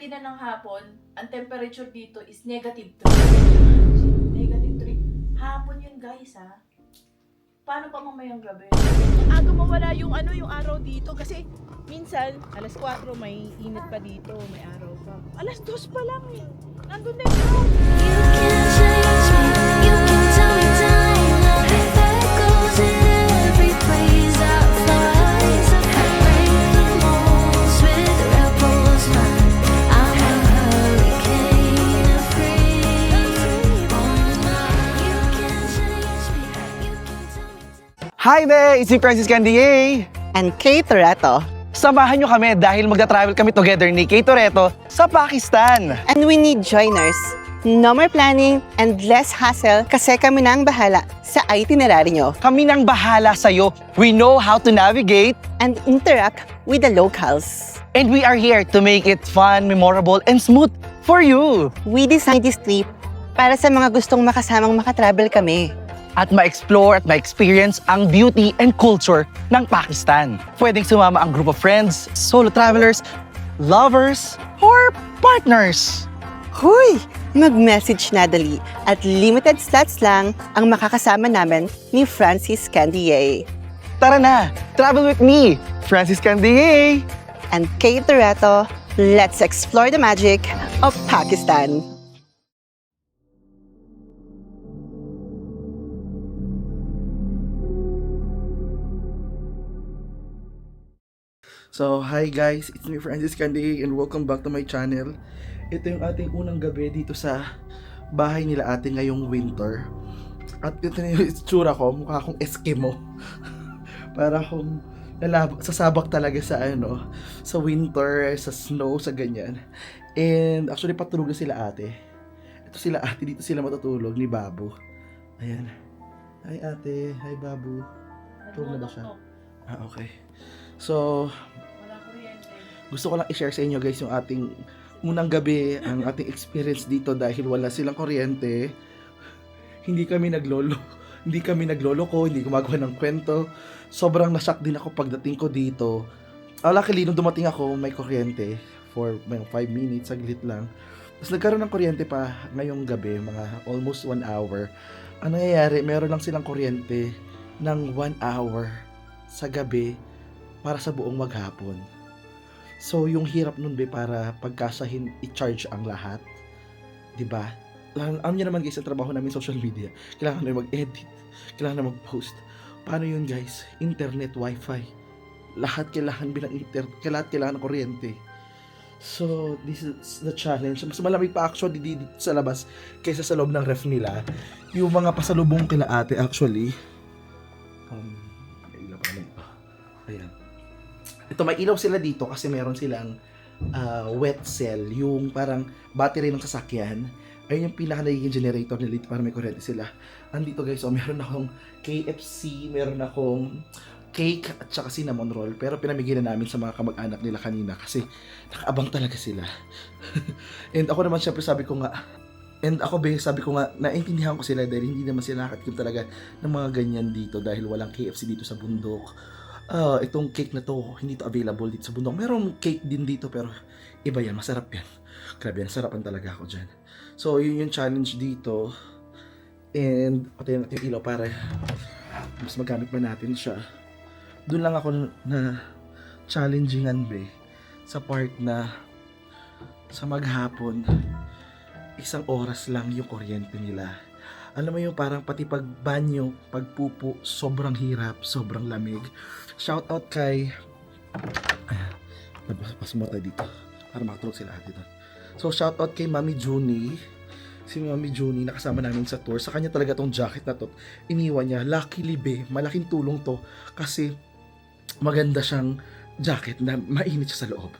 7:30 na ng hapon, ang temperature dito is -3. -3. Hapon yun guys ha. Paano pa mamayang gabi? Aga mawala yung yung araw dito kasi minsan alas 4 may init pa dito, may araw pa. Alas 2 pa lang eh. Nandun na yung You can tell me down, that goes in every place that flies. I break the walls with rebels run. I'm a hurricane of free. You can change me, you can tell me. Hi there! It's me, Francis Candier! And Kay Toretto. Samahan nyo kami dahil magta-travel kami together ni Kay Toretto sa Pakistan. And we need joiners. No more planning and less hassle kasi kami na ang bahala sa itinerary nyo Kami nang bahala sa'yo. We know how to navigate and interact with the locals. and we are here to make it fun, memorable, and smooth for you. We designed this trip para sa mga gustong makasamang makatravel kami. At ma-explore at ma-experience ang beauty and culture ng Pakistan. Pwedeng sumama ang group of friends, solo travelers, lovers, or partners. Huy! Mag-message na dali at limited slots lang ang makakasama namin ni Francis Candier Tara na! Travel with me, Francis Candier! and Kay Toretto. Let's explore the magic of Pakistan. So, hi guys, it's me Francis Candy and welcome back to my channel. Ito yung ating unang gabi dito sa bahay nila ate ngayong winter. At ito na yung itsura ko, mukha akong Eskimo. Para akong sasabak talaga sa sa winter, sa snow, sa ganyan. And actually patulog na sila ate. Ito sila ate, dito sila matutulog ni Babu. Ayan. Hi ate, hi Babu. Tulog na ba siya? Ah, okay. So, Wala kuryente. gusto ko lang i-share sa inyo guys yung ating unang gabi, ang ating experience dito dahil wala silang kuryente. Hindi kami nagloloko, hindi gumagawa ng kwento. Sobrang nashock din ako pagdating ko dito. Luckily, nung dumating ako, may kuryente for 5 minutes, saglit lang. Tapos nagkaroon ng kuryente pa ngayong gabi, mga almost 1 hour. Ang nangyayari, meron lang silang kuryente ng 1 hour sa gabi para sa buong maghapon. So, yung hirap nun para pagkasahin, i-charge ang lahat. 'Di ba? Alam niyo naman guys, sa trabaho namin social media, kailangan na mag-edit, kailangan na mag-post. Paano yun guys? Internet, wifi. Lahat kailangan bilang kailangan ng kuryente. So, this is the challenge. Mas malamig pa actually dito sa labas kaysa sa loob ng ref nila. Yung mga pasalubong kila ate actually. May ilaw pa naman ito. Ayan. Ito, may ilaw sila dito kasi meron silang wet cell, yung parang battery ng sasakyan. Ayun yung pinaka nagiging generator nila dito para may kuryente sila. Andito guys, meron akong KFC, meron akong cake at saka cinnamon roll. Pero pinamigay na namin sa mga kamag-anak nila kanina kasi nakaabang talaga sila. And ako naman syempre sabi ko nga, naintindihan ko sila dahil hindi naman sila nakatikim talaga ng mga ganyan dito dahil walang KFC dito sa bundok. Itong cake na to, hindi to available dito sa bundok. Merong cake din dito pero iba yan, masarap yan. Grabe, nasarapan talaga ako dyan. So, yun yung challenge dito. And, patayin natin yung ilaw para mas magamit pa natin siya. Doon lang ako na challengingan sa part na sa maghapon, 1 oras lang yung kuryente nila. Alam mo yung parang pati pagbanyo, pagpupo, sobrang hirap, sobrang lamig. Shout out kay pas mo tayo dito para makatulog sila dito. So shout out kay Mami Junie. Si Mami Junie nakasama namin sa tour. Sa kanya talaga tong jacket na to. Iniwan niya. Luckily malaking tulong to kasi maganda siyang jacket na mainit siya sa loob.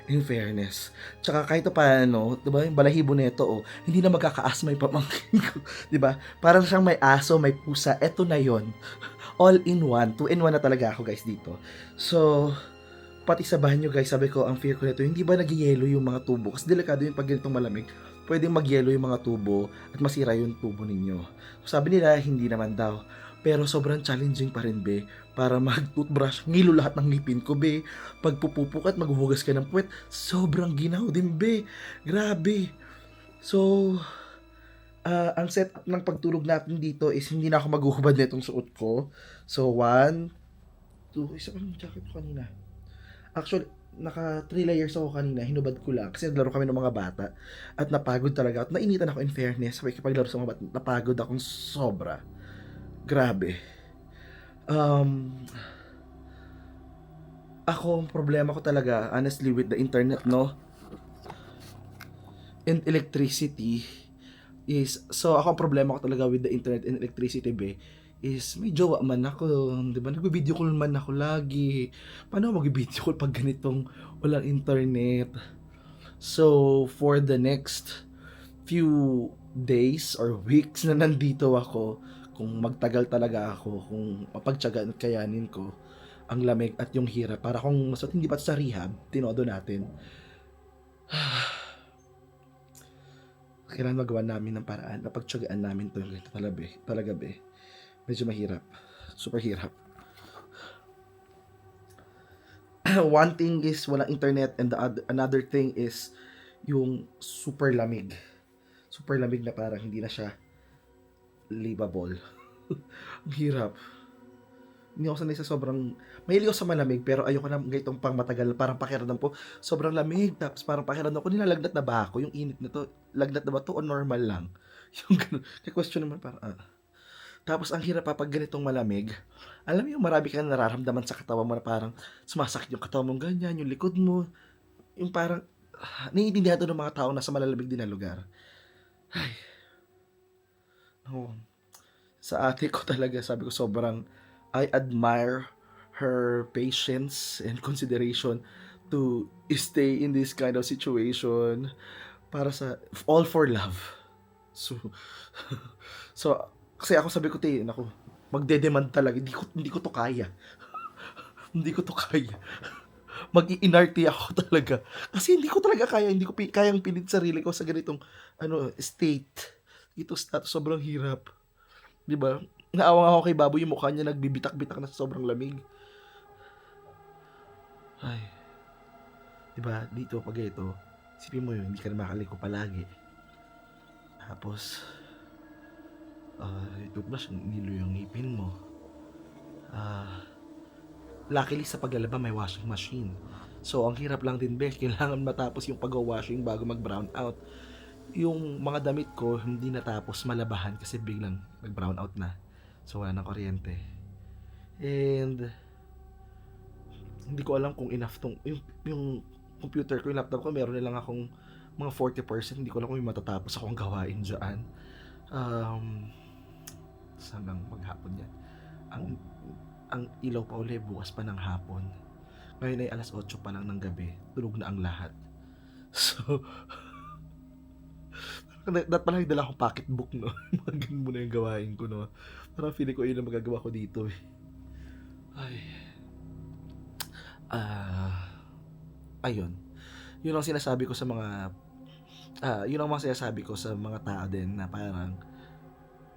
In fairness. Tsaka kahit paano, diba, yung balahibo na ito, hindi na magkakaasma yung pamangkin ko. Diba? Parang siyang may aso, may pusa. Eto na yon. All in one. 2 in 1 na talaga ako guys dito. So, pati sa banyo guys, sabi ko, ang fear ko nito, hindi ba nagyayelo yung mga tubo? Kasi delikado yung pag ganitong malamig. Pwedeng magyelo yung mga tubo at masira yung tubo ninyo. So, sabi nila, hindi naman daw. Pero sobrang challenging pa rin para mag-toothbrush. Ngilo lahat ng ngipin ko, be. Pagpupupo ka at maghuhugas ka ng puwet, sobrang ginaw din, be. Grabe. So, ang setup ng pagtulog natin dito is hindi na ako maghuhubad nitong suot ko. So, 1, 2, isa pa yung jacket ko kanina. Actually, naka 3 layers ako kanina, hinubad ko lang kasi naglaro kami ng mga bata at napagod talaga at nainitan ako in fairness. Sabay kapaglaro sa mga bata, napagod akong sobra. Grabe. Ako, ang problema ko talaga, honestly, with the internet, no? And electricity is, so ako ang problema ko talaga with the internet and electricity, be, is may jowa man ako, di ba? Nag-video call man ako lagi. Paano mag-video call pag ganitong walang internet? So, for the next few days or weeks na nandito ako, kung magtagal talaga ako, kung mapagtyagaan at kayanin ko ang lamig at yung hirap, para kung masot hindi pa sa rehab, tinodo natin. Kailangan magawa namin ng paraan, mapagtyagaan namin to talaga be. Medyo mahirap. Super hirap. One thing is walang internet and another thing is yung super lamig. Super lamig na parang hindi na siya livable. Ang hirap. Hindi ako sanay sa sobrang, mahilig ako sa malamig pero ayoko na ganitong pang matagal, parang pakiramdam po sobrang lamig, tapos parang pakiramdam ko nilalagnat na ba ako, yung init na to, lagnat na ba to o normal lang? Yung ganun, kaya question naman parang Tapos ang hirap pa pag ganitong malamig, alam mo yung marami kang nararamdaman sa katawan mo na parang sumasakit yung katawan mo ganyan, yung likod mo, yung parang naiintindihan to ng mga tao na sa malalamig din na lugar. Ay. No. Sa ate ko talaga, sabi ko sobrang I admire her patience and consideration to stay in this kind of situation para sa all for love. So kasi ako sabi ko, naku, magde-demand talaga, hindi ko to kaya. Hindi ko to kaya. Mag-i-inarte ako talaga. Kasi hindi ko talaga kaya, hindi ko kayang pilit sarili ko sa ganitong state. Ito status, sobrang hirap. 'Di ba? Naawa ako kay Baboy, yung mukha niya nagbibitak-bitak na sa sobrang lamig. Ay. 'Di ba? Dito pag ito, isipin mo yun, hindi ka na makaliko palagi. Tapos toothbrush, nilo yung ngipin mo. Luckily sa paglalaba may washing machine. So ang hirap lang din, kailangan matapos yung pag-washing bago mag-brown out. Yung mga damit ko hindi natapos malabahan kasi biglang nag-brown out na. So wala nang kuryente. And hindi ko alam kung enough tong yung computer ko, yung laptop ko, meron na lang akong mga 40%. Hindi ko alam kung may matatapos akong gawain dyan. Hanggang maghapon yan. Ang ilaw pa uli bukas pa ng hapon. Ngayon ay alas 8 pa lang ng gabi. Tulog na ang lahat. So dapat pala dala akong pocketbook, no? Magin mo na yung gawain ko, no? Parang feeling ko yun ang magagawa ko dito, eh. Ay. Ayun. Yun ang sinasabi ko sa mga tao din na parang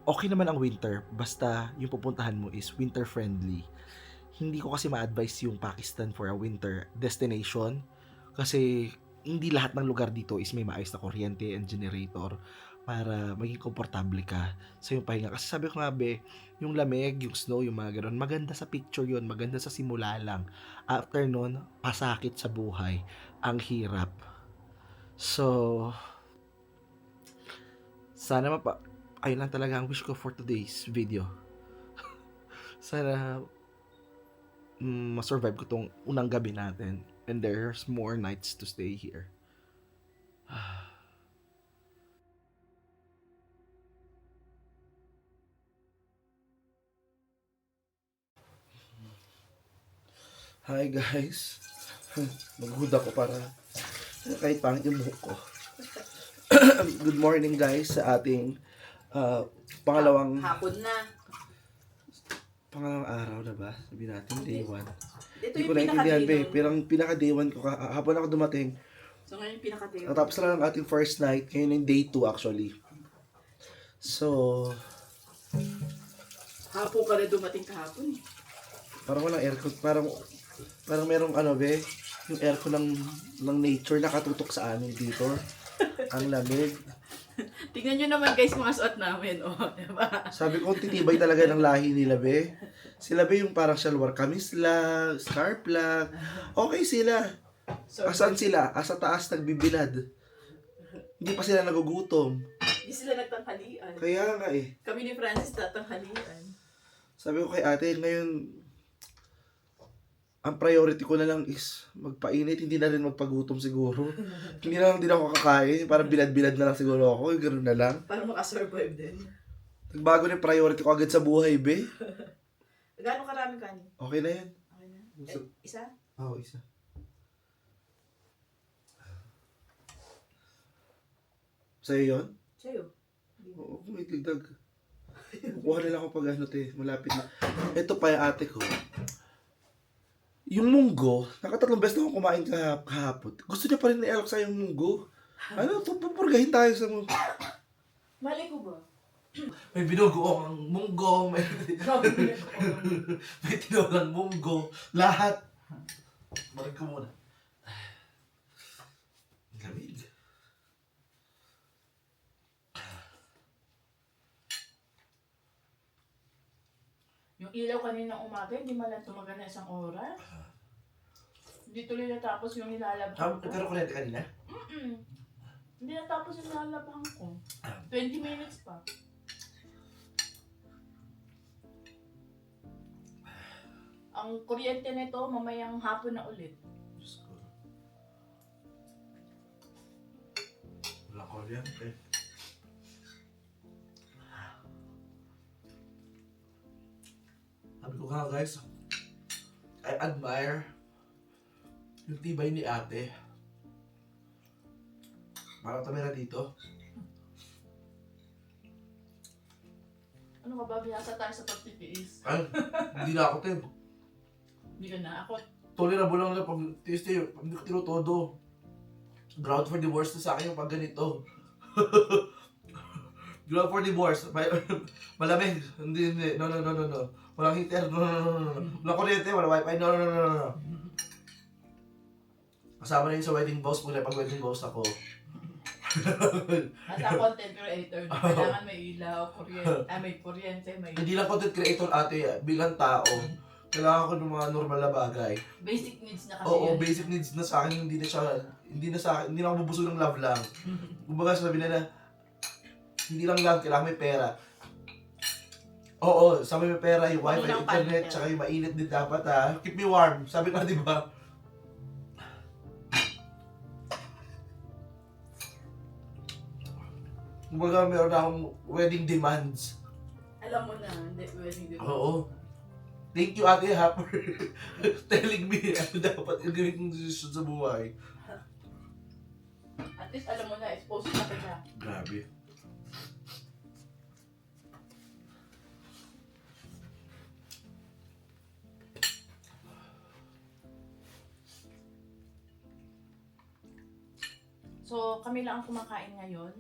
okay naman ang winter basta yung pupuntahan mo is winter friendly. Hindi ko kasi ma-advise yung Pakistan for a winter destination kasi hindi lahat ng lugar dito is may maayos na kuryente and generator para maging komportable ka sa yung pahinga. Kasi sabi ko nga, yung lamig, yung snow, yung mga gano'n, maganda sa picture yun, maganda sa simula lang. After nun, pasakit sa buhay. Ang hirap. So, sana ayun lang talaga ang wish ko for today's video. Sana ma-survive ko tong unang gabi natin. And there's more nights to stay here. Hi guys. Maghood ako para kahit pangit yung buhok ko. Good morning guys sa ating pangalawang Hapon na. pangalawang araw na ba? Sabi natin day 1. Ito Hindi ko yung naintindihan, pinaka-day. pero pinaka day 1 ko, hapon ako dumating. So ngayon yung pinaka-day. Natapos na lang ang ating first night, ngayon yung day 2 actually. So, Hapon ka na dumating kahapon eh. Parang walang aircon. Parang merong yung aircon ng nature nakatutok sa amin dito. Ang lamig. Tignan nyo naman guys mga suot namin. Oh, diba? Sabi ko, titibay talaga ng lahi nila, be. Sila, be, yung parang shalwar kamis lang, scarf lang. Okay sila. So, Asan sila? Asa taas nagbibilad. Hindi pa sila nagugutom. hindi sila nagtanghalian. Kaya nga eh. Kami ni Francis tatanghalian. Sabi ko kay ate, ngayon, ang priority ko na lang is magpainit, hindi na rin magpagutom siguro. Hindi na lang din ako kakain, parang bilad-bilad na lang siguro ako, yung gano'n na lang. Para makasurvive din. Nagbago na yung priority ko agad sa buhay, be. Gaano karami kanin? Okay na yan. Okay na. Isa? Oo, isa. Sa'yo yun? Sa'yo. Oo, may tigdag. Kuha na lang ako pag malapit na. Ito pa yung ate ko. Yung munggo, nakatatlong beses na ako kumain kahapon. Gusto niya pa rin i-alok sa yung munggo. Ano, pupurgahin tayo sa munggo. Mali ko ba? May binugo ang munggo, may tinugang munggo, lahat. Marig ko muna. Lamig. Yung ilaw kanina umaga, hindi man lang tumagal na isang oras. Hindi tuloy natapos yung nilalabhan ko. Pero kuryente kanina? Hindi natapos yung nilalabhan ko. 20 minutes pa. Ang kuryente nito, mamayang hapon na ulit. Diyos ko. Wala kuryente. Sabi ko nga guys, I admire yung tibay ni ate. Parang tumira dito. Ano ka ba? Binasa tayo sa pagtitiis. Ay, hindi na ako, Tim. Hindi ka na. Ako, Tolerable lang na pag tiis tayo, pag hindi ko tinutodo. Ground for divorce na sa akin yung pag ganito. Ground for divorce. Malamig. Hindi. No. Walang heater. No. Walang kuryente, walang wifi. No. Kasama na yun sa wedding vows muna pag wedding vows ako. nasa content creator na kailangan may ilaw, may kuryente, may Hindi lang content creator ate, bilang tao. Kailangan ko ng mga normal na bagay. basic needs na kasi Oo, yun. basic needs na sa akin, hindi na ako bubusog ng love lang. Kumbaga sabi nila, hindi lang love, kailangan may pera. Oo, sabi may pera, yung wifi, Walang internet, pantel. tsaka yung mainit din dapat ha. Keep me warm, sabi ko di ba? Kumbaga meron na akong wedding demands. Alam mo na, hindi pwedeng dito. Oo. Thank you ate ha for telling me ano dapat gawin kong decision sa buhay. At least alam mo na, exposed na kita. Grabe. So, kami lang ang kumakain ngayon.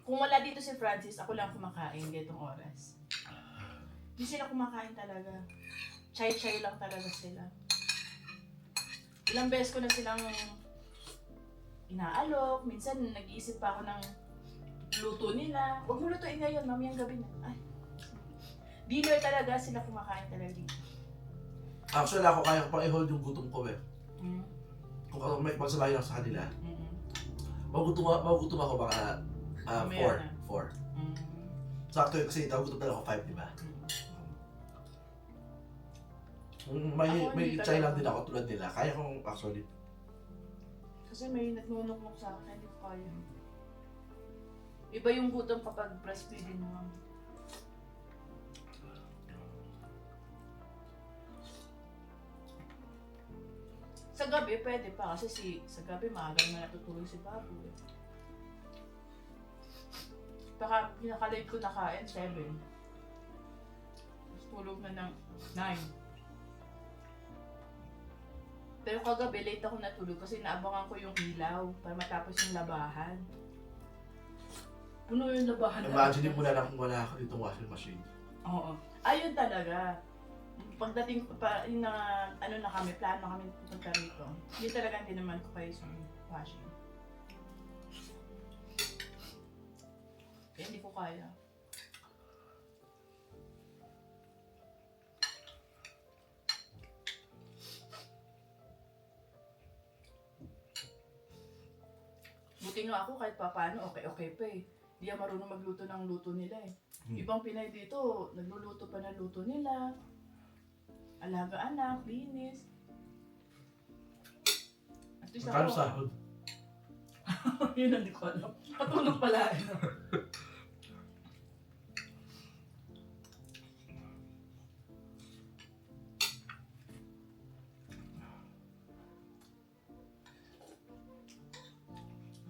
Kung wala dito si Francis, ako lang kumakain ditong oras. Hindi sila kumakain talaga. Chay-chay lang talaga sila. Ilang beses ko na silang inaalok. Minsan, nag-iisip pa ako ng luto nila. Huwag mo lutuin ngayon, mamayang gabi na. Ay. Dinner talaga, sila kumakain talaga dito. Actually ako kaya ko pang i-hold yung gutom ko eh. Mm. Kung may pagsabay lang sa kanila. Mm-mm. Magugutom ako baka Mamaya 4. na. Mm. Sakto yun kasi nagugutom na ako 5, di ba? May Ako, hindi try lang talaga. din ako tulad nila. Kaya kong actually. Kasi may nagnunok-nok sa akin, hindi ko kaya. Iba yung gutom kapag breastfeeding mo. Sa gabi, pwede pa kasi sa gabi maaga na natutulog si Babu. Baka pinaka-late ko nakain, 7. Tapos tulog na ng 9. Pero kagabi, late ako natulog kasi naabangan ko yung ilaw para matapos yung labahan. Puno yung labahan. Imagine mo na lang kung wala ako ditong washing machine. Oo. Ayun talaga. pagdating ko pa, yung na, ano na kami, plano kami pupunta rito. Hindi talaga hindi naman ko kayo sa washing. Kaya hindi ko kaya. Buti nga ako kahit papaano, okay pa eh. Hindi ako marunong magluto ng luto nila eh. Ibang Pinay dito, nagluluto pa ng luto nila. Alaga anak, linis. At least Magkano ako, sahod? yun hindi ko alam. Katulog pala eh.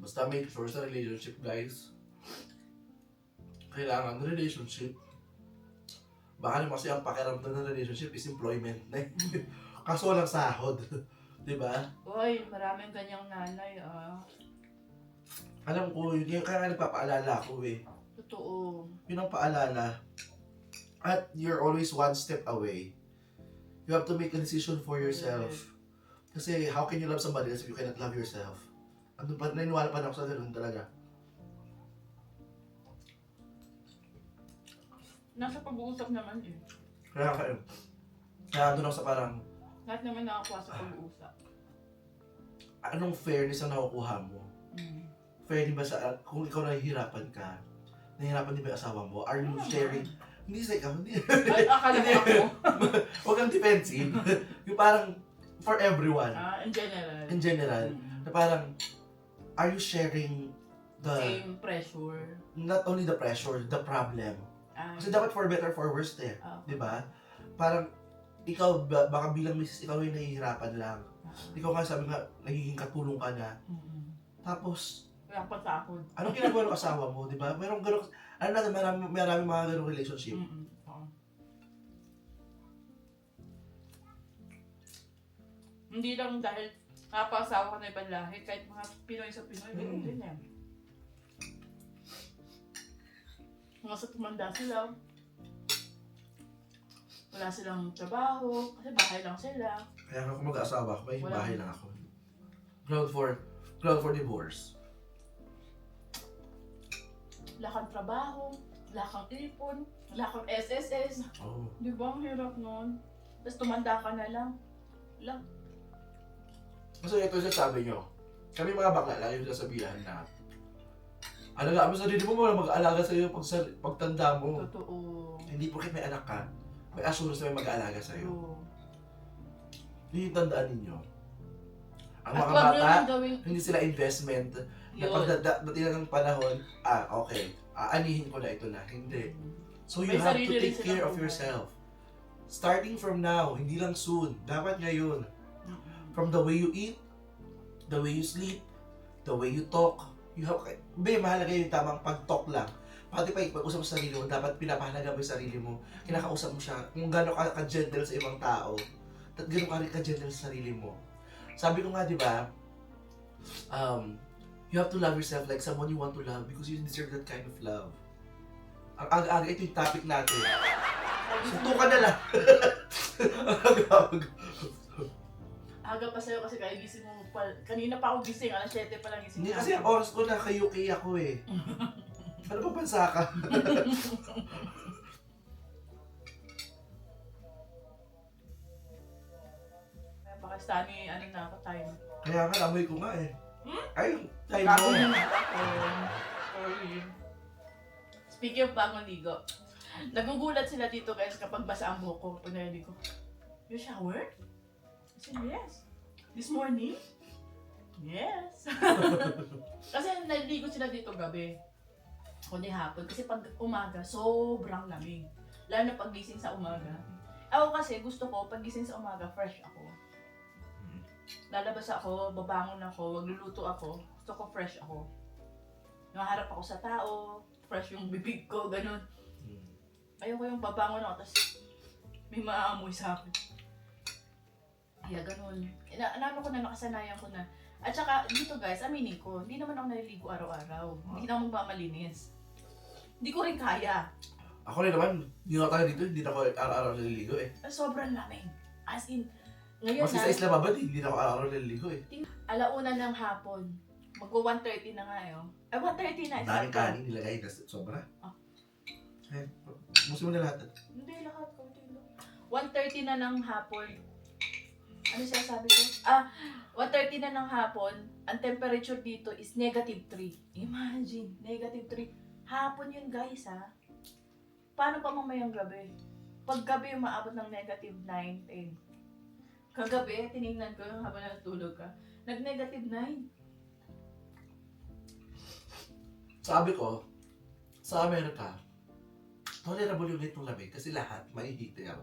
Basta make sure sa relationship, guys. Kailangan ng relationship. Baka naman kasi ang pakiramdam ng relationship is employment na eh. Kaso walang sahod. Diba? Uy, maraming ganyang nanay ah. Alam ko, yun kaya nga nagpapaalala ako eh. Totoo. Yun ang paalala. At you're always one step away. You have to make a decision for yourself. Kasi how can you love somebody else if you cannot love yourself? Ano pa, naniniwala pa na ako sa ganun talaga. Nasa pag-uusap naman eh. Kaya doon ako sa parang, Lahat naman nakakuha sa pag-uusap. anong fairness ang nakukuha mo? Mm. Fair din ba sa, kung ikaw nahihirapan ka, nahihirapan din ba yung asawa mo? Are you sharing? Hindi sa ikaw, hindi. Ay, akala ko ako. Huwag kang defensive. Yung parang, for everyone, In general. in general, na parang, are you sharing the, Same pressure. not only the pressure, the problem? Ah, Kasi dapat for better, for worse eh. Di ba? Parang, ikaw, baka bilang misis, ikaw yung nahihirapan lang. Ikaw nga sabi nga, nagiging katulong ka na. Tapos, Kaya patakot. anong ginagawa ng asawa mo, di ba? Merong gano'ng, ano natin, marami mga gano'ng relationship. Oo. Hindi lang dahil napasawa ka na ibang lahi, kahit mga Pinoy sa Pinoy, gano'n din eh. Mga sa tumanda sila, wala silang trabaho, kasi bahay lang sila. Kaya nga kung mag-aasawa ako, may Wala. bahay lang ako. Ground for divorce. Wala kang trabaho, wala kang ipon, wala kang SSS. Oh. Di ba? Ang hirap nun. Tapos tumanda ka na lang. Wala. So ito yung sabi nyo. Kami mga bakla, lagi yung sasabihan na alagaan mo sa sarili mo, wala mag-aalaga sa iyo pagtanda mo. Totoo. Hindi porket may anak ka, may assurance na may mag-aalaga sa iyo. Oo. Yun yung tandaan ninyo. Ang At mga wag nyo bata, lang gawing hindi sila investment na yun. pagdating ng panahon, okay, aanihin ko na ito na. Hindi. So you May have to sarili rin take silang care of buhay. yourself. Starting from now, hindi lang soon. Dapat ngayon. From the way you eat, the way you sleep, the way you talk, you have, mahalaga yung tamang pag-talk lang. Pati pa pag-usap sa sarili mo, dapat pinapahalaga mo yung sarili mo. Kinakausap mo siya kung gano'n ka-gentle sa ibang tao, at gano'n ka rin ka-gentle sa sarili mo. Sabi ko nga, di ba, you have to love yourself like someone you want to love because you deserve that kind of love. Ang aga-aga, ito yung topic natin. Suntukan na lang. Aga pa sa'yo kasi kaya gising mo pa. Kanina pa ako gising, alas 7 pa lang gising. Hindi kasi ang oras ko naka-UK ako eh. Ano pa bansa ka? Pakistani, ano na ako, time. Kaya nga, amoy ko nga eh. Ay, time Bago mo. na Sorry. Speaking of bagong ligo, nagugulat sila dito guys kapag basa ang buhok ko. Pag naligo, you shower? I said, yes. This morning? Yes. Kasi naligo sila dito gabi. Kundi hapon. Kasi pag umaga, sobrang lamig. Lalo na pag gising sa umaga. Ako kasi gusto ko, pag gising sa umaga, fresh ako. Lalabas ako, babangon ako, magluluto ako. Gusto ko fresh ako. Nakaharap ako sa tao, fresh yung bibig ko, ganun. Ayoko yung babangon ako, tapos may maamoy sa akin. Kaya ganun. Ano ko na, nakasanayan ko na. At saka, dito guys, aminin ko, hindi naman ako naliligo araw-araw. Hindi na ako magmamalinis. Hindi ko rin kaya. Ako rin naman, hindi na tayo dito, hindi na ako araw-araw naliligo eh. Sobrang lamig. As in, ngayon Kasi sa Islamabad, hindi na ako araw-araw naliligo eh. alauna ng hapon. Magwa 1:30 na nga yun. Ay, 1:30 na. Ang daming kanin nilagay kasi sobra. Ah. Eh, musin mo na lahat. Hindi, lahat. 1:30 na ng hapon. Ano siya sabi ko? 1:30 na ng hapon. Ang temperature dito is -3. Imagine, -3. Hapon yun guys ha. Paano pa mamayang gabi? Pag gabi umaabot ng -9, 10. Kagabi, tinignan ko habang natulog ka. Nag-9. Sabi ko, sa Amerika, tolerable yung ganitong lamig kasi lahat may heater.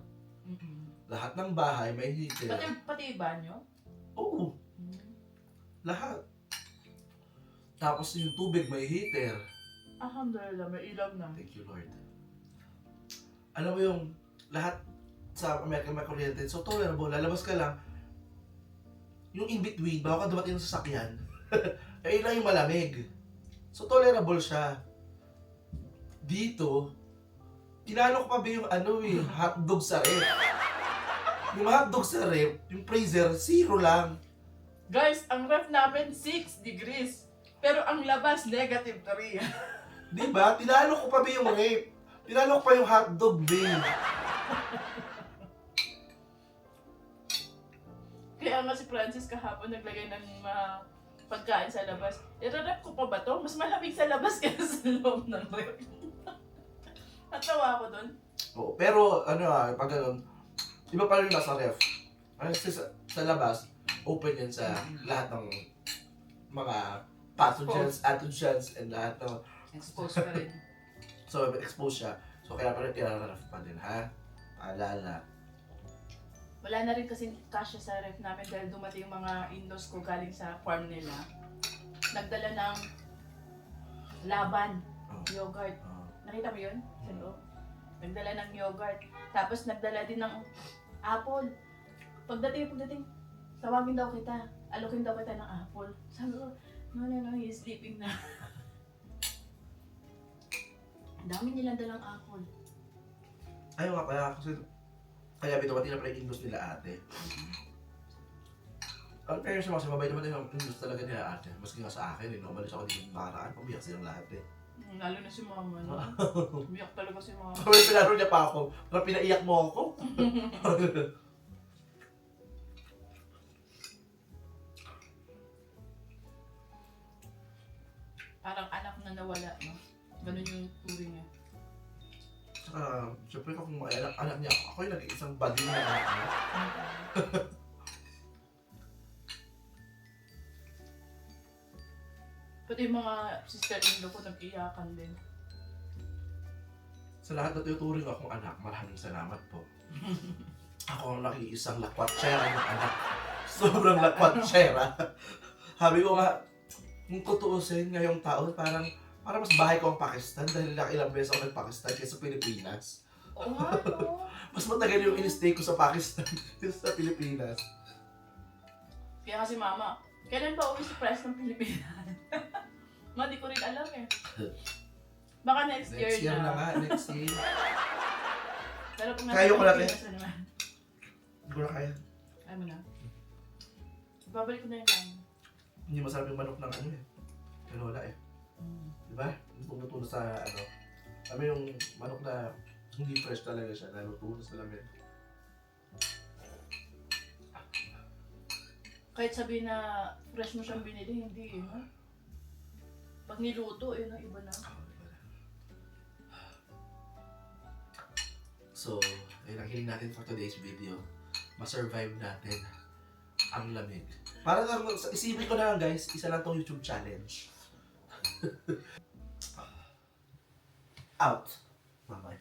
Lahat ng bahay may heater. Pati banyo? Oo, lahat. Tapos yung tubig may heater. Alhamdulillah, may ilaw na. Thank you, Lord. Alam mo yung lahat sa Amerika may kuryente. So, tolerable. Lalabas ka lang. Yung in-between, bago ka dumating sa sasakyan, ayun lang yung malamig. So, tolerable siya. Dito, tinalo ko pa ba yung hotdog sa ref. Yung hotdog sa ref, yung freezer, 0 lang. Guys, ang ref namin 6 degrees. Pero ang labas, -3. Diba? Tinalo ko pa ba yung ref? Tinalo ko pa yung hotdog, babe. Kaya nga si Francis kahapon naglagay ng pagkain sa labas. I-rep ko pa ba to? Mas malamig sa labas kaysa sa loob ng rep. Natawa ako dun. Oo, pero pag ganun, iba pa rin nasa ref. Kasi sa labas, open yan sa lahat ng mga pathogens, and lahat ng... Exposed pa rin. So, exposed siya. So, kaya pa rin tinararef pa din, ha? Paalala. Wala na rin kasi kasya sa ref namin dahil dumating yung mga in-laws ko galing sa farm nila. Nagdala ng laban, yogurt. Nakita mo yun? Sa loob? Nagdala ng yogurt. Tapos nagdala din ng apple. Pagdating, tawagin daw kita. Alokin daw kita ng apple. Sabi ko, no, he's sleeping na. Ang dami nilang dalang apple. Ayaw nga pala, kasi kaya dumating na pala yung indus nila ate. Pero siya kasi mabay naman din ang indus talaga nila ate. Maski nga sa akin, umalis ako dito nakaraan, pabiyak silang lahat eh. Lalo na si mama, no? Umiyak talaga si mama. Kapag pinaro niya pa ako, parang pinaiyak mo ako. Parang anak na nawala, no? Ganun yung turing niya. Saka, syempre kung anak niya, ako yung nag-iisang body na anak niya. Pati yung mga sister-in-law ko nag-iyakan din. Sa lahat na tuturing akong anak, maraming salamat po. Ako ang nag-iisang lakwatsera ng anak. Sobrang lakwatsera. Sabi ko nga, kung tutuusin ngayong taon, parang mas bahay ko ang Pakistan dahil ilang beses ako nag-Pakistan kaysa Pilipinas. Oo nga, no? Mas matagal yung in-stay ko sa Pakistan kaysa sa Pilipinas. Kaya kasi mama, kailan ba uwi si Price ng Pilipinas? Ma, di ko rin alam eh. Baka next year Next year na. na nga, next year. Pero kung Kaya ko lang, Pilipinas na naman. Hindi ko na kaya. Ay mo na. Babalik ko na yung lang. Hindi masarap yung manok ng Lola eh. Diba? Luto na sa kami yung manok na hindi fresh talaga siya, naluto na sa lamin. Kahit sabihin na fresh mo siyang binili, hindi eh. No? Pag niluto, no, iba na. So, ayun ang hiling natin for today's video. Ma-survive natin ang lamig. Para lang, isipin ko na lang guys, isa lang tong YouTube challenge. Out. Mamay.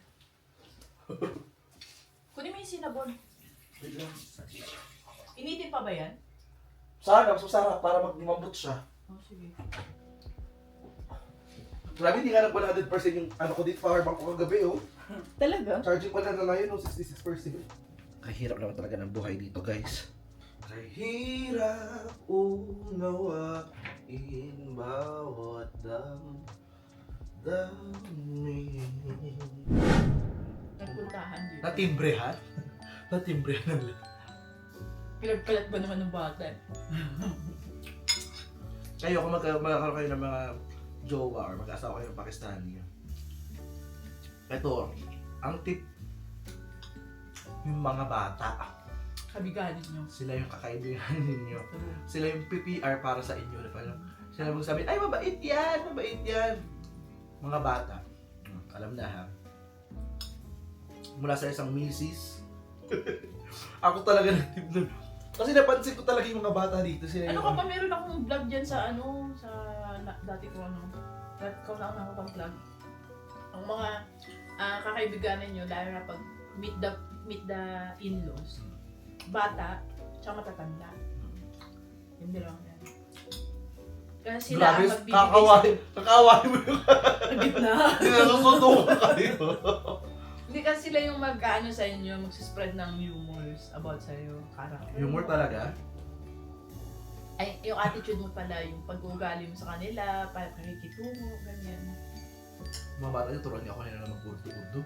Kunin mo yung sinabon. Wait lang. Initin pa ba yan? Sana, mas masarap para magmambot siya. Oh, sige. Grabe, hindi nga nag 100% yung ko dito, power bank ko kagabi Talaga? Charging pa na lang 66%. Kahirap naman talaga ng buhay dito, guys. Kahirap unawain bawat damdamin. puntahan dito. Natimbrehan? Natimbrehan ng Kalat ba naman ng bata? Kayo, kung magkakaroon kayo ng mga jowa or mag-asawa kayo ng Pakistani, ito, ang tip, yung mga bata, Kabiganin nyo. sila yung kakaibigan ninyo. Sila yung PPR para sa inyo. Na parang, sila magsabi, ay mabait yan, mabait yan. Mga bata, alam na ha. Mula sa isang misis. Ako talaga nag-tip nun. Kasi napansin ko talaga yung mga bata dito. Sila Ano yung, ka pa, meron akong vlog dyan sa dati ko ko na ako pang-vlog. Ang mga kakaibiganan nyo, lalo na pag meet the in-laws, bata, tsaka matatanda. Hindi lang yan. Kasi sila grabe, ang magbibigay kakaway mo yung sa gitna. nasusuntukan kayo. Hindi kasi sila yung mag-ano sa inyo, mag-spread ng humors about sa'yo, character. Humor talaga? Ay, yung attitude mo pala, yung pag-uugali mo sa kanila, pakikitungo, ganyan. Mga bata niyo, turuan niyo ako nila ng urdu-urdu.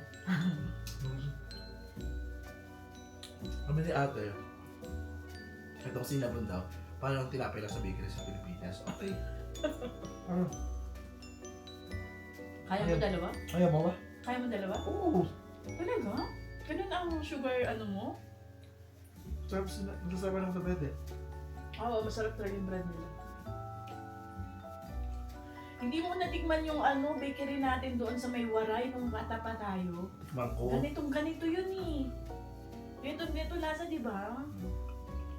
Kami ni ate, ito kasi sinabon daw, parang tilapay lang sa bakery sa Pilipinas. Okay. Kaya mo dalawa? Ayaw mo ba? Kaya mo dalawa? Oo. Talaga? Ganun ang sugar ano mo? Sarap lang sa bed eh. Oo, masarap talaga yung bread nila. Hindi mo natikman yung bakery natin doon sa may Waray nung bata pa tayo. Mangko. Ganito yun eh. Ganito lasa, di ba?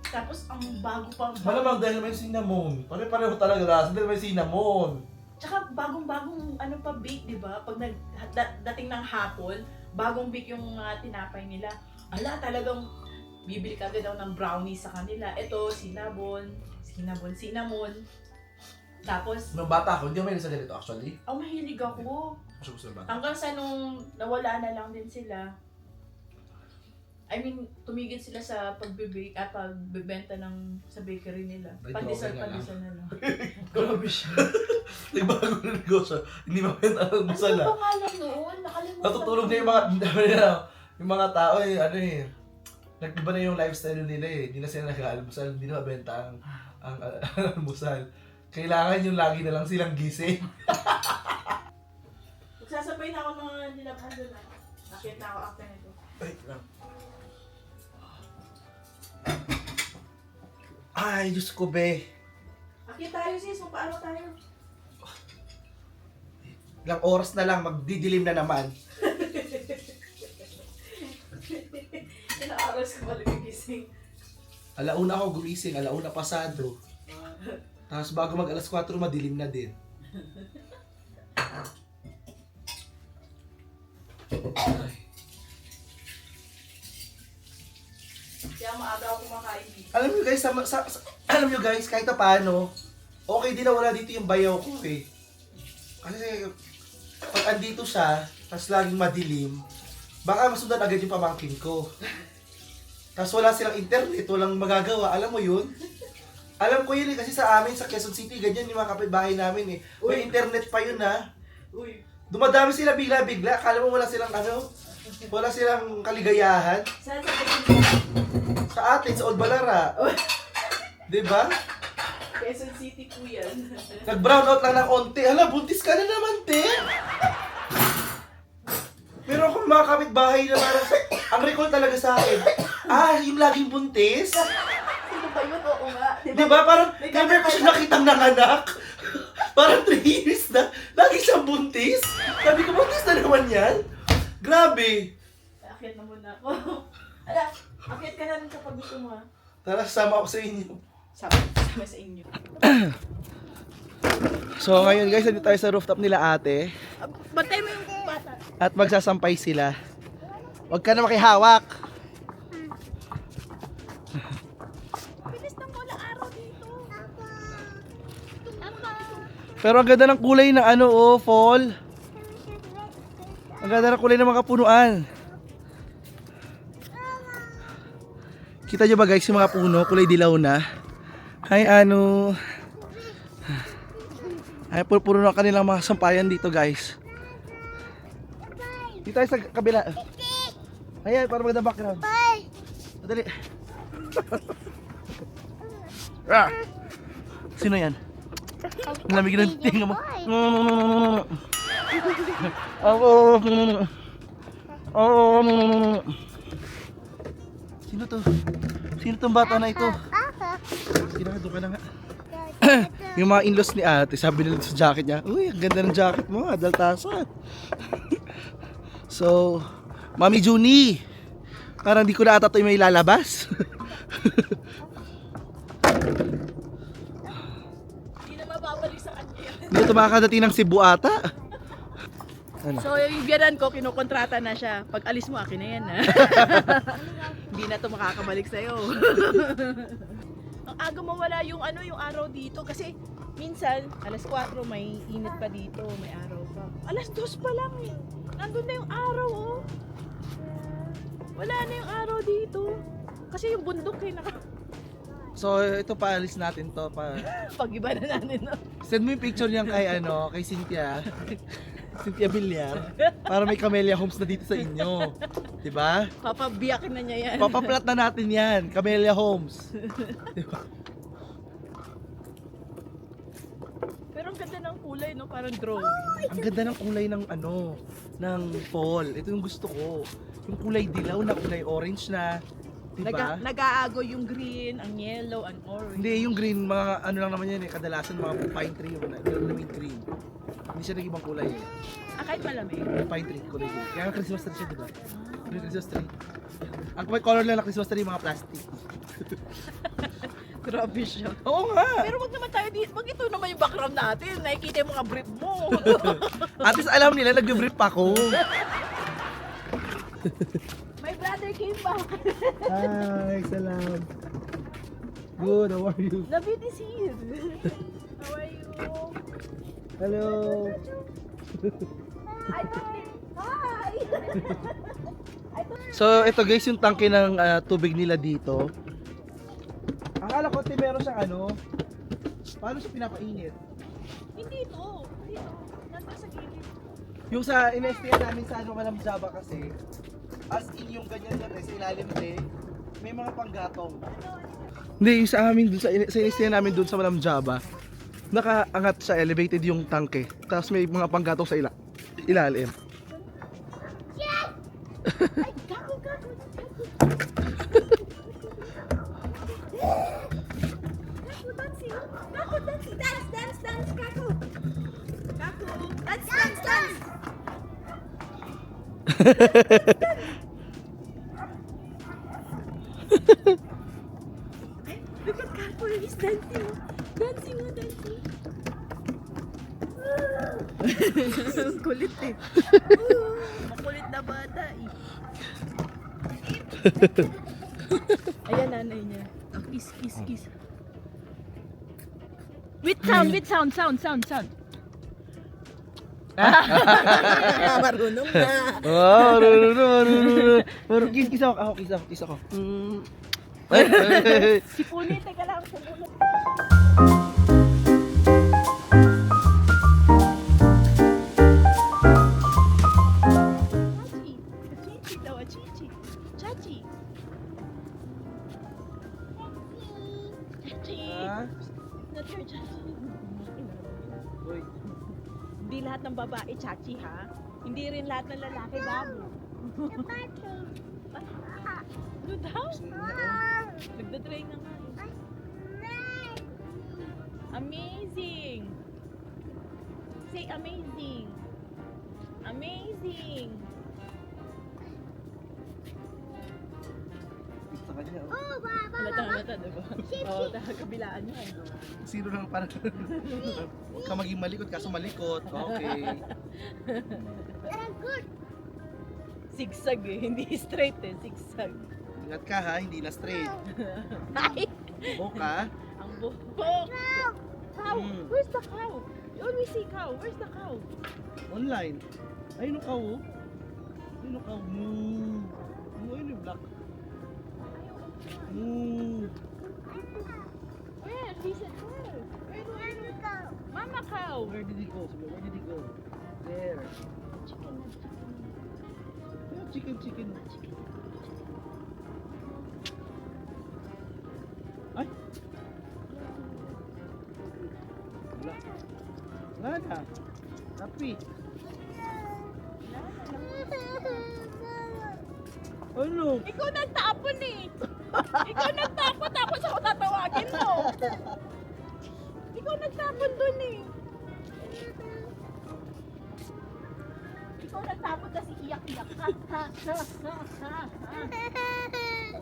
Tapos ang bago pa. Malamang dahil may cinnamon. Pare-pareho talaga lasa dahil may cinnamon. Tsaka bagong-bagong bake, di ba? Pag dating ng hapon, bagong bake yung mga tinapay nila. Ala, talagang bibili ka agad daw ng brownies sa kanila. Ito, cinnamon. Tapos, Nung bata ako, hindi ako may sa ganito actually. mahilig ako. Gusto ko sa bata. Hanggang sa nung nawala na lang din sila. I mean, tumigil sila sa pagbebenta ng sa bakery nila. Ay, Pandesal joke na lang. na lang. Grabe siya. Nagbago na negosyo. Hindi mabenta ng Ano busal ba ah. pangalan noon? Nakalimutan. Natutulog ko. na yung mga tao nag-iba na yung lifestyle nila eh. Hindi na sila nag-aalmusal, hindi na mabenta ang almusal. Kailangan yung lagi na lang silang gising. Magsasabay na ako ng nilabhan doon. Nakit na ako after nito. Ay, lang. Ay, Diyos ko be. Akit tayo sis, paano tayo? Ilang oras na lang, magdidilim na naman. Ilang oras ka pala gigising. Alauna ako gumising, alauna pasado. Tapos bago mag alas 4, madilim na din. Ay. Kaya maaga ako kumakain dito. Alam nyo guys, alam nyo guys, kahit na paano, okay din na wala dito yung bayaw ko eh. Kasi pag andito siya, tapos laging madilim, baka masundan agad yung pamangkin ko. Tapos wala silang internet, walang magagawa, alam mo yun? Alam ko yun eh, kasi sa amin, sa Quezon City, ganyan yung mga kapitbahay namin eh. May internet pa yun ha. Uy, Dumadami sila bigla-bigla, akala mo wala silang wala silang kaligayahan. saan sa Quezon? Sa atin, sa Old Balara. Diba? Quezon City po yan. Nag-brown out lang ng konti. Hala, buntis ka na naman, te. Meron akong mga kapitbahay na parang ang recall talaga sa akin. Yung laging buntis. Sino ba yun? Oo nga. Diba? Parang never ko siya nakitang nanganak. Parang 3 years na. Lagi siyang buntis. Sabi ko, buntis na naman yan. Grabe. Akit na muna ako. Ala, akit ka na rin kapag gusto mo ha. Tara, sama ako sa inyo. Sama sa inyo. So ngayon guys, nandito tayo sa rooftop nila ate. Batay mo yung bata. At magsasampay sila. Huwag ka na makihawak. Bilis ng mula araw dito. Pero ang ganda ng kulay ng fall. Ang ganda ng kulay ng mga punuan. Kita nyo ba guys yung mga puno, kulay dilaw na. Ay puro na kanilang mga sampayan dito guys. Dito tayo sa kabila. Ayan, para maganda background. Madali. Ah! Sino yan? Lamig ng tinga mo. Sino to? Sino tong bata na ito? Sige na, doon ka na nga. Yung mga in-laws ni ate, sabi nila sa jacket niya, uy, ang ganda ng jacket mo, adaltasan. So, Mami Juni, parang di ko na ata ito may lalabas. Hindi na mababalik sa kanya yan. Hindi ito makakadating ng Cebu ata. Ano? So yung biyanan ko, kinukontrata na siya. Pag alis mo, akin na yan ha. Hindi na to makakabalik sa'yo. Ang aga mawala yung yung araw dito kasi minsan alas 4 may init pa dito, may araw pa. Alas 2 pa lang eh. Nandun na yung araw oh. Wala na yung araw dito. Kasi yung bundok eh So, ito paalis natin to. pag-iba na natin no. Send mo yung picture niyan kay Cynthia. Cynthia Villar. Para may Camellia Homes na dito sa inyo. Diba? Papabiyakin na niya yan. Papaplat na natin yan. Camellia Homes. Diba? Pero ang ganda ng kulay no, parang drawing. Ang ganda ng kulay ng ng fall. Ito yung gusto ko. Yung kulay dilaw na kulay orange na. Diba? Nag-aago yung green, ang yellow, ang orange. Hindi, yung green, mga ano lang naman yan eh. Kadalasan mga pine tree yung malamig green. Hindi siya nag-ibang kulay eh. Kahit malamig. Pine tree, kulay green. Kaya nga Christmas tree siya, diba? Yung Christmas tree. Ang color lang na Christmas tree, mga plastic. Grabe siya. Oo nga! Pero wag naman tayo dito. Wag ito naman yung background natin. Nakikita yung mga brief mo. At least alam nila, nag-brief ako. My brother came back. Hi, salam. Good, how are you? Love you this year. How are you? Hello. I thought hi. So, ito guys, yung tangke ng tubig nila dito. Akala ko, meron siyang paano siya pinapainit? Hindi ito. Dito. Nandun sa gilid. Yung sa in-STN namin sa Malam Java kasi, as in yung ganyan na sa ilalim may mga panggatong. Hindi, yung sa amin dun, sa in-STN namin dun sa Malam Java, nakaangat siya, elevated yung tangke. Tapos may mga panggatong sa ilalim. Gago, gago. Gago, dancing. Gago, dancing. Dance, dance, dance. Gago. Gago. Dance, dance, dance. Look at Gago, he's dancing. Dancing, oh, dancing. Kulit eh. Makulit na bata eh. Ayan nanay niya. Oh, kiss, kiss, kiss. With sound, with sound, sound, sound, sound. Marunong na. Oh, marunong. Kiss ako. Si Puni, teka lang. Chichi daw, chichi. Chachi. Chachi. Not your chachi. Hindi lahat ng babae chachi ha. Hindi rin lahat ng lalaki bago. Ano daw? Nagdadry na nga eh. Amazing! Say amazing! Amazing! Halata, diba? Oo, kabilaan niya eh. Sino lang parang huwag ka maging malikot kaso malikot. Okay. Zigzag eh, hindi straight eh, zigzag. Ingat ka ha, hindi na straight. Ay! Boka. Ang buhok! Cow! Mm. Where's the cow? You always see cow. Where's the cow? Online. Ayun yung cow. Ayun yung cow. Ayun yung black. Where? Listen, where? Where did go? Mama cow! Where did he go? Where did he go? There. Chicken. chicken. Ay! Wala na. Happy. Ano? Ikaw nagtapon eh. Ikaw nagtapon tapos ako tatawagin mo. Ikaw nagtapon dun eh. Ikaw nagtapon kasi iyak-iyak ka.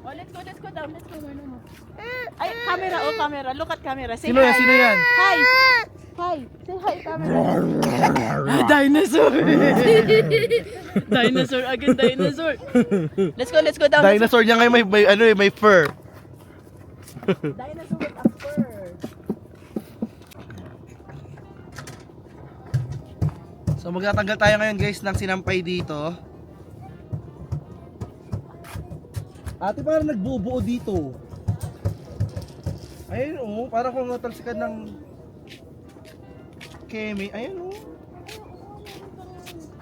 Oh, let's go down. Let's go. Ano mo? Ay, camera. Look at camera. Say Sino hi. yan? Sino yan? Hi. Hi. Say hi, camera. Dinosaur. Dinosaur again, dinosaur. Let's go down. Dinosaur niya ngayon may fur. Dinosaur with a fur. So magtatanggal tayo ngayon guys ng sinampay dito. Ate parang nagbubuo dito. Ayun oh, parang kung natalsikan ng keme. Ayun oh,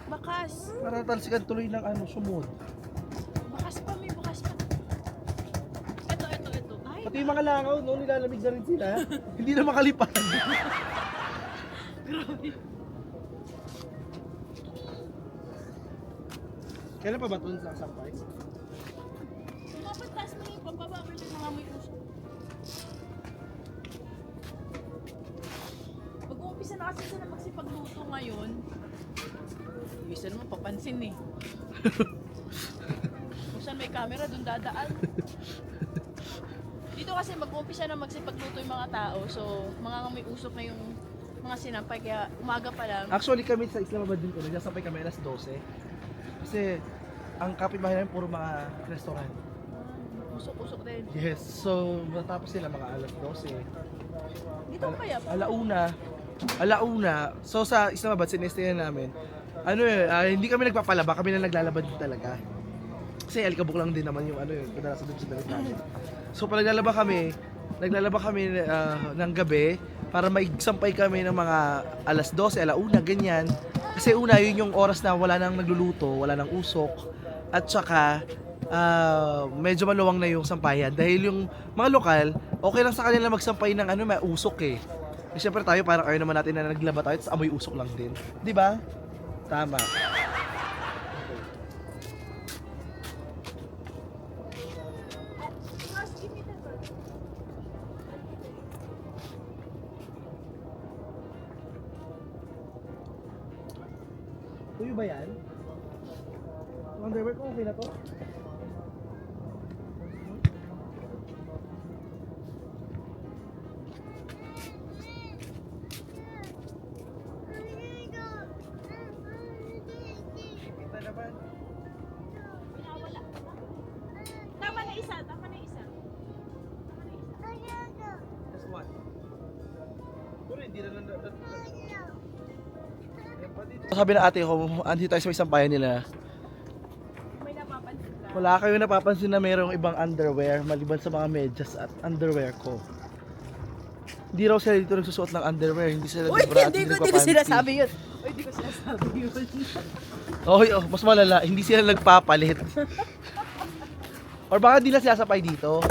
Bakas. parang natalsikan tuloy ng sumod. Bakas pa. Ito. Ay, Pati yung mga langaw no, nilalamig na rin sila. Hindi na makalipad. grabe. Kailan pa ba ito sa sampay? Sumapantas mo yung pambaba mo yung mga may uso. Mag-uumpisa na kasi sila magsipagluto ngayon. Iwisan mo, papansin eh. Kung saan may camera, dun dadaan. Dito kasi mag-uumpisa na magsipagluto yung mga tao. So, mga may usok na yung mga sinampay. Kaya umaga pa lang. Actually kami sa Islamabad din ko, nagsasampay kami alas 12. Kasi ang kapitbahay namin puro mga restaurant. Usok-usok din. Yes, so matapos sila mga alas 12. Dito kaya pa? Alauna. So sa Islamabad, sinestayan namin. Hindi kami nagpapalaba, kami na naglalaba din talaga. Kasi alikabok lang din naman yung kadalasan doon sa dalit namin. So pag naglalaba kami ng gabi para maigsampay kami ng mga alas 12, alauna, ganyan. Kasi una, yun yung oras na wala nang nagluluto, wala nang usok. At saka, medyo maluwang na yung sampayan. Dahil yung mga lokal, okay lang sa kanila magsampay ng may usok eh. Kasi syempre tayo, parang ayaw naman natin na naglaba tayo, tapos amoy usok lang din. Di ba? Tama. Tuyo ba yan? Yung underwear ko, okay na to? Kita naman. Tama na isa. Just one. Pero hindi na sabi na ate ko, andito tayo sa isang bayan nila. May napapansin ka. Wala kayo napapansin na mayroong ibang underwear maliban sa mga medyas at underwear ko. Hindi raw sila dito nagsusuot ng underwear, hindi sila nagpa-bra at Hindi ko nagpa-panty. sinasabi yun. Hindi ko sinasabi yun. Mas malala, hindi sila nagpapalit. Or baka di lang sinasapay dito.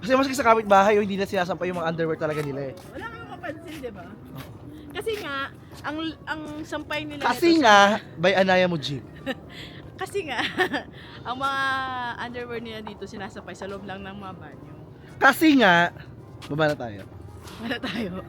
Kasi maski sa kapitbahay, hindi na sinasampay yung mga underwear talaga nila eh. Wala kang mapansin, di ba? Kasi nga, ang sampay nila Kasi nito nga, by Anaya Mujib. Kasi nga, ang mga underwear nila dito sinasapay sa loob lang ng mga banyo. Kasi nga, baba na tayo. Wala tayo.